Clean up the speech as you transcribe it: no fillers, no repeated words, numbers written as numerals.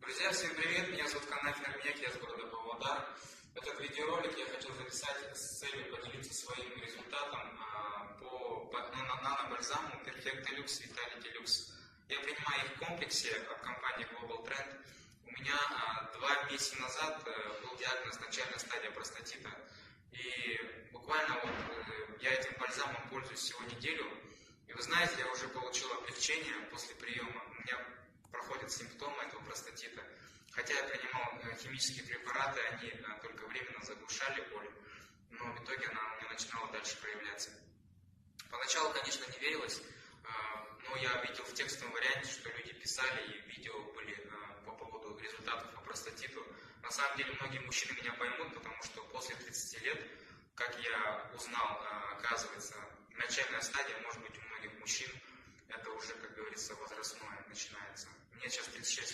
Друзья, всем привет! Меня зовут Канафер Мек, я из города Павлодар. Этот видеоролик я хотел записать с целью поделиться своим результатом по нано-бальзаму Perfecta Lux Vitality Lux. Я принимаю их в комплексе от компании Global Trend. У меня 2 месяца назад был диагноз начальная стадия простатита. И буквально я этим бальзамом пользуюсь всего неделю. И вы знаете, я уже получил облегчение после приема. У меня проходят симптомы этого простатита. Хотя я принимал химические препараты, они только временно заглушали боль, но в итоге она у меня начинала дальше проявляться. Поначалу, конечно, не верилось, но я видел в текстовом варианте, что люди писали, и видео были по поводу результатов по простатиту. На самом деле, многие мужчины меня поймут, потому что после 30 лет, как я узнал, оказывается, начальная стадия, может быть, у многих мужчин, это уже, как говорится, возрастное начинается. Мне сейчас 36 лет.